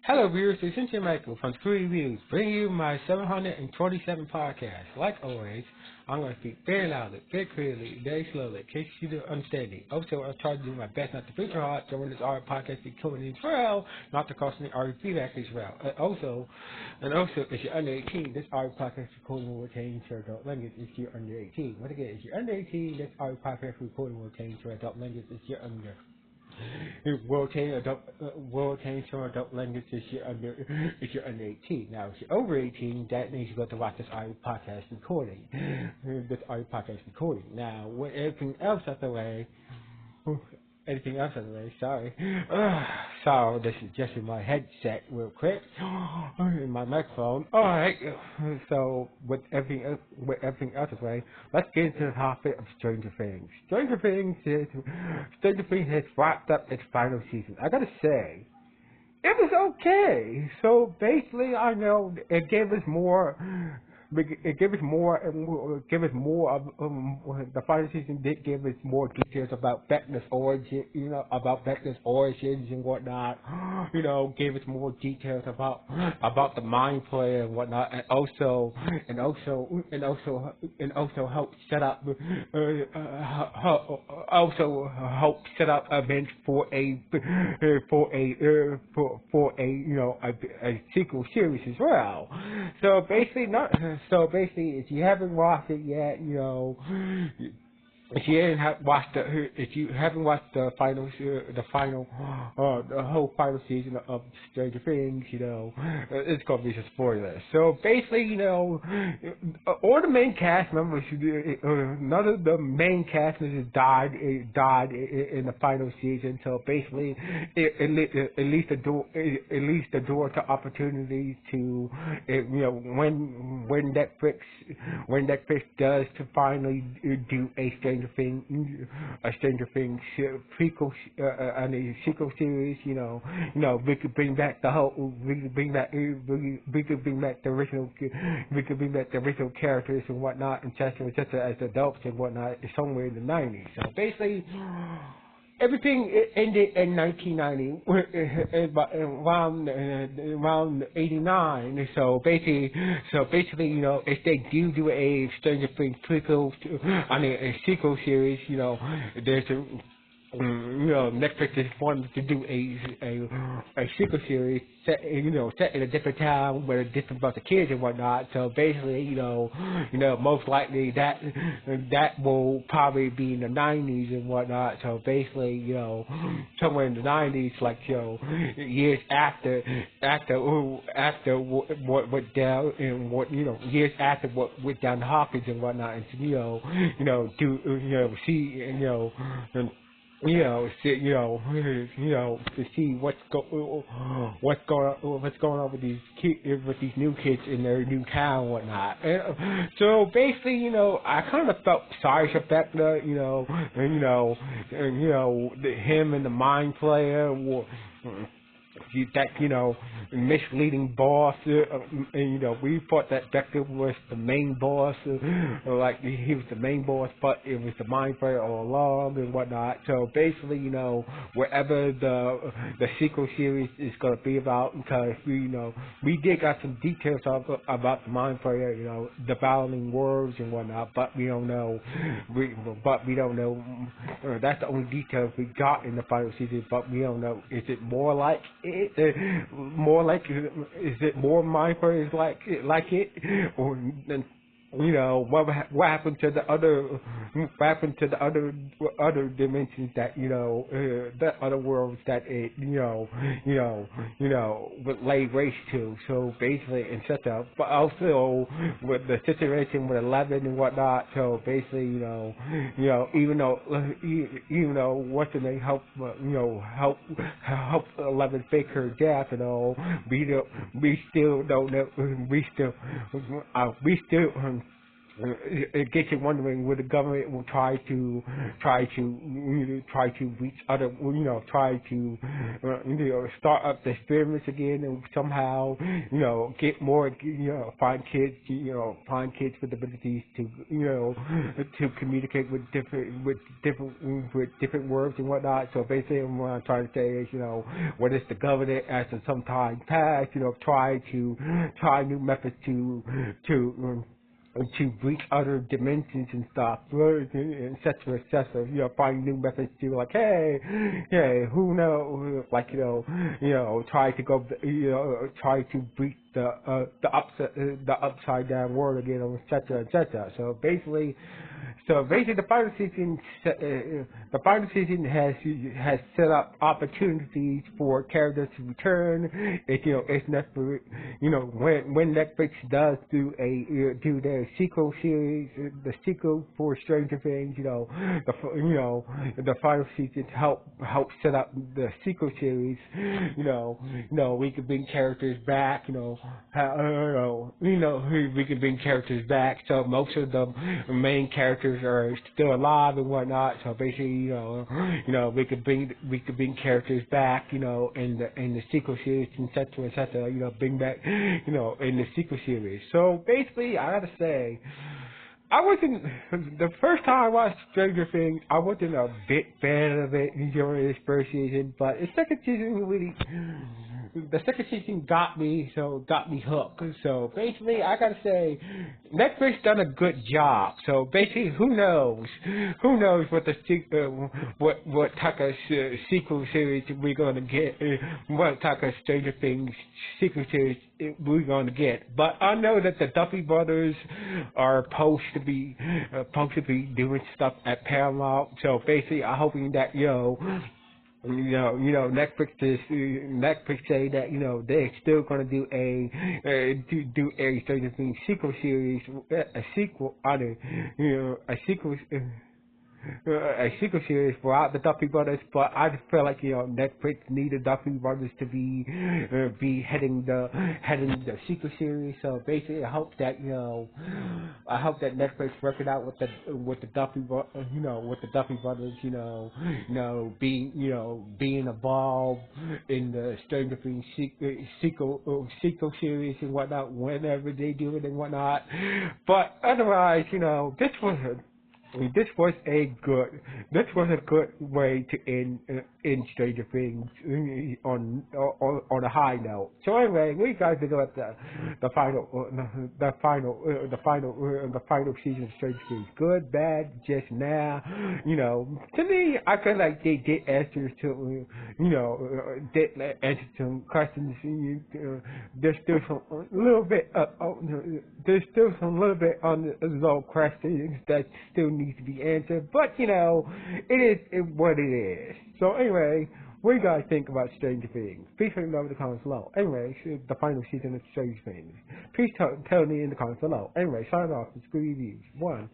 Hello, viewers. This is Jim Michael from Screw Reviews, bringing you my 727 podcast. Like always, I'm going to speak very loudly, very clearly, very slowly, in case you don't understand me. Also, I'll try to do my best not to preach hard during this art podcast recording as well, not to cause any art feedback as well. And also, if you're under 18, this art podcast recording will contain adult language if you're under 18. Once again, if you're under 18, this art podcast recording will contain adult language if you're under will change from adult language if you're under 18. Now, if you're over 18, that means you got to watch this audio podcast recording. Now, with sorry. So this is just in my headset real quick. In my microphone. Alright. So with everything else out of the way, let's get into the topic of Stranger Things. Stranger Things has wrapped up its final season. I gotta say, it was okay. So basically, I know it gave us more. The final season did give us more details about Vecna's origin, and whatnot. Gave us more details about the mind player and whatnot, and also helped set up events for a sequel series as well. So basically, if you haven't watched it yet, if you haven't watched the whole final season of Stranger Things, it's gonna be some spoilers. So basically, all the main cast members, none of the main cast members died in the final season. So basically, it leaves the door to opportunities to, when Netflix does to finally do a Stranger Things prequel and a sequel series. We could bring back the original characters and whatnot, and just as adults and whatnot, somewhere in the 90s. So basically, everything ended in 1990, around 89. So basically, if they do a Stranger Things prequel, a sequel series, there's Netflix just wanted to do a sequel series set in a different town with a different bunch of kids and whatnot. So basically, most likely that will probably be in the 90s and whatnot. So basically, somewhere in the 90s, like years after what went down and years after what went down to Hawkins and whatnot, and to see what's going on with these new kids in their new town and whatnot. And, so basically, I kind of felt sorry for Vecna, him and the mind player. Misleading boss, and we thought that Vecna was the main boss, like he was the main boss, but it was the mind flayer all along and whatnot. So basically, wherever the sequel series is going to be about, because we did got some details about the mind flayer, the battling words and whatnot, but we don't know. That's the only details we got in the final season, but we don't know. Is it more like it? Is it more mindful? Is like it, or what happened to the other dimensions that the other worlds that it would lay waste to. So basically, and such a, but also with the situation with 11 and whatnot. So basically, even though what's the name help 11 fake her death and all, we still don't know. We still it gets you wondering whether the government will try to reach other, try to start up the experiments again and somehow get more, find kids with abilities to to communicate with different words and whatnot. So basically what I'm trying to say is, what is the government as in some time past, try new methods to reach other dimensions and stuff, et cetera, et cetera. Find new methods to like, hey, who knows? Like, try to go, try to breach the upside down world again, et cetera, et cetera. So basically, the final season has set up opportunities for characters to return. It's necessary. When Netflix does do their sequel series, the sequel for Stranger Things, the final season help set up the sequel series. We could bring characters back. We could bring characters back. So most of the main characters are still alive and whatnot. So basically, we could bring characters back, in the sequel series, et cetera, bring back, in the sequel series. So basically, I gotta say, I wasn't, the first time I watched Stranger Things, I wasn't a big fan of it during this first season, but the second season got me hooked. So basically, I gotta say, Netflix done a good job. So basically, who knows what what type of sequel series we're gonna get, what type of Stranger Things sequel series we're gonna get. But I know that the Duffy Brothers are supposed to be doing stuff at Paramount. So basically, I'm hoping that Netflix say that they're still gonna do a Stranger Things sequel series, a sequel series without the Duffy Brothers, but I just feel like Netflix needed Duffy Brothers to be heading the sequel series. So basically, I hope that Netflix work it out with the Duffy Brothers, being involved in the Stranger Things sequel series and whatnot whenever they do it and whatnot. But otherwise, this was a good way to end Stranger Things on a high note. So anyway, we guys to go at the final season of Stranger Things. Good, bad, just now. To me, I feel like they did answer some questions. There's still some little bit on the low questions that still needs to be answered, but it is what it is. So anyway, what do you guys think about Stranger Things? Please let me know in the comments below. Anyway, the final season of Stranger Things. Please tell me in the comments below. Anyway, sign off. It's Good Reviews. 1.